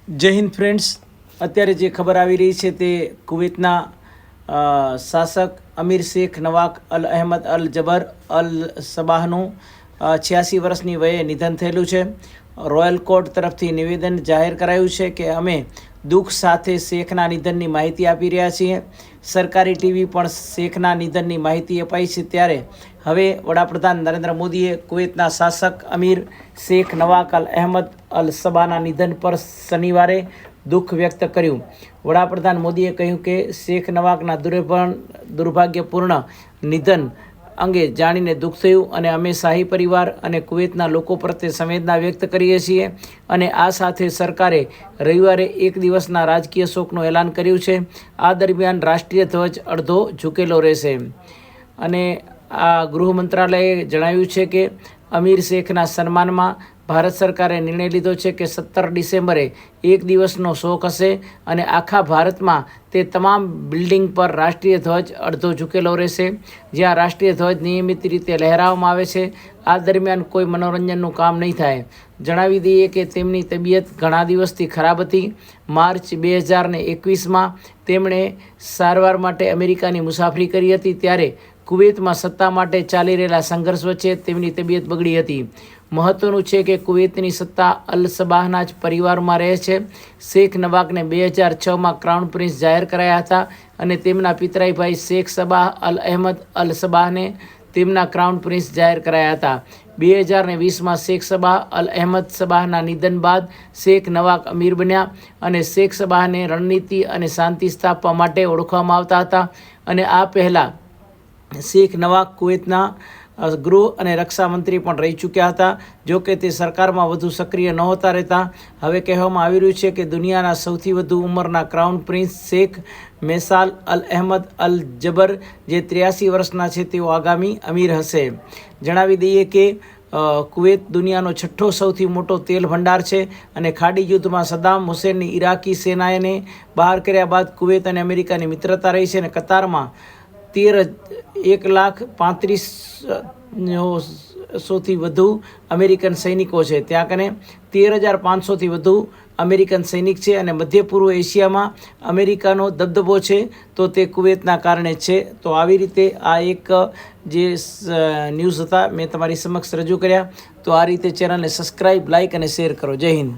જય હિન્દ ફ્રેન્ડ્સ, અત્યારે જે ખબર આવી રહી છે તે કુવૈતના શાસક અમીર શેખ નવાક અલ અહેમદ અલ જબર અલ સબાહનું 86 વર્ષની વયે નિધન થયેલું છે. રોયલ કોર્ટ તરફથી નિવેદન જાહેર કરાયું છે કે અમે દુઃખ સાથે શેખના નિધનની માહિતી આપી રહ્યા છીએ. સરકારી ટીવી પણ શેખના નિધનની માહિતી અપાઈ છે. ત્યારે હવે વડાપ્રધાન નરેન્દ્ર મોદીએ કુવૈતના શાસક અમીર શેખ નવાક અલ અહેમદ અલ સબાના નિધન પર શનિવારે દુઃખ વ્યક્ત કર્યું. વડાપ્રધાન મોદીએ કહ્યું કે શેખ નવાકના દુર્ભાગ્યપૂર્ણ નિધન અંગે જાણીને દુઃખ થયું અને અમે શાહી પરિવાર અને કુવૈતના લોકો પ્રત્યે સંવેદના વ્યક્ત કરીએ છીએ અને આ સાથે સરકારે રવિવારે એક દિવસના રાજકીય શોકનું એલાન કર્યું છે. આ દરમિયાન રાષ્ટ્રીય ધ્વજ અડધો ઝૂકેલો રહેશે અને આ ગૃહ મંત્રાલયે જણાવ્યું છે કે અમીર શેખના સન્માનમાં ભારત સરકારે નિર્ણય લીધો છે કે 17 ડિસેમ્બરે એક દિવસનો શોક હશે અને આખા ભારતમાં તે તમામ બિલ્ડિંગ પર રાષ્ટ્રીય ધ્વજ અડધો ઝૂકેલો રહેશે, જ્યાં રાષ્ટ્રીય ધ્વજ નિયમિત રીતે લહેરાવવામાં આવે છે. આ દરમિયાન કોઈ મનોરંજનનું કામ નહીં થાય. જણાવી દઈએ કે તેમની તબિયત ઘણા દિવસથી ખરાબ હતી. માર્ચ 2021માં તેમણે સારવાર માટે અમેરિકાની મુસાફરી કરી હતી. ત્યારે કુવૈતમાં સત્તા માટે ચાલી રહેલા સંઘર્ષ વચ્ચે તેમની તબિયત બગડી હતી. મહત્વનું છે કે કુવૈતની સત્તા અલ સબાહના જ પરિવારમાં રહે છે. શેખ નવાકને 2006માં ક્રાઉન પ્રિન્સ જાહેર કરાયા હતા અને તેમના પિતરાઈ ભાઈ શેખ સબાહ અલ અહેમદ અલ સબાહને તેમના ક્રાઉન પ્રિન્સ જાહેર કરાયા હતા. 2020માં શેખ સબાહ અલ અહેમદ સબાહના નિધન બાદ શેખ નવાક અમીર બન્યા અને શેખ સબાહને રણનીતિ અને શાંતિ સ્થાપવા માટે ઓળખવામાં આવતા હતા. અને આ પહેલાં શેખ નવાક કુવૈતના ગૃહ અને રક્ષા મંત્રી પણ રહી ચૂક્યા હતા. જો કે તે સરકારમાં વધુ સક્રિય નહોતા રહેતા. હવે કહેવામાં આવી રહ્યું છે કે દુનિયાના સૌથી વધુ ઉંમરના ક્રાઉન પ્રિન્સ શેખ મેસાલ અલ અહેમદ અલ જબર જે 83 વર્ષના છે તેઓ આગામી અમીર હશે. જણાવી દઈએ કે કુવૈત દુનિયાનો છઠ્ઠો સૌથી મોટો તેલ ભંડાર છે અને ખાડી યુદ્ધમાં સદ્દામ હુસેનની ઇરાકી સેનાને બહાર કર્યા બાદ કુવૈત અને અમેરિકાની મિત્રતા રહી છે અને કતારમાં 1,35,000થી વધુ અમેરિકન સૈનિકો છે. ત્યાં કને 13,500થી વધુ અમેરિકન સૈનિક છે અને મધ્ય પૂર્વ એશિયામાં અમેરિકાનો દબદબો છે તો તે કુવૈતના કારણે છે. તો આવી રીતે આ એક જે ન્યૂઝ હતા મેં તમારી સમક્ષ રજૂ કર્યા. તો આ રીતે ચેનલને સબસ્ક્રાઈબ, લાઇક અને શેર કરો. જય હિન્દ.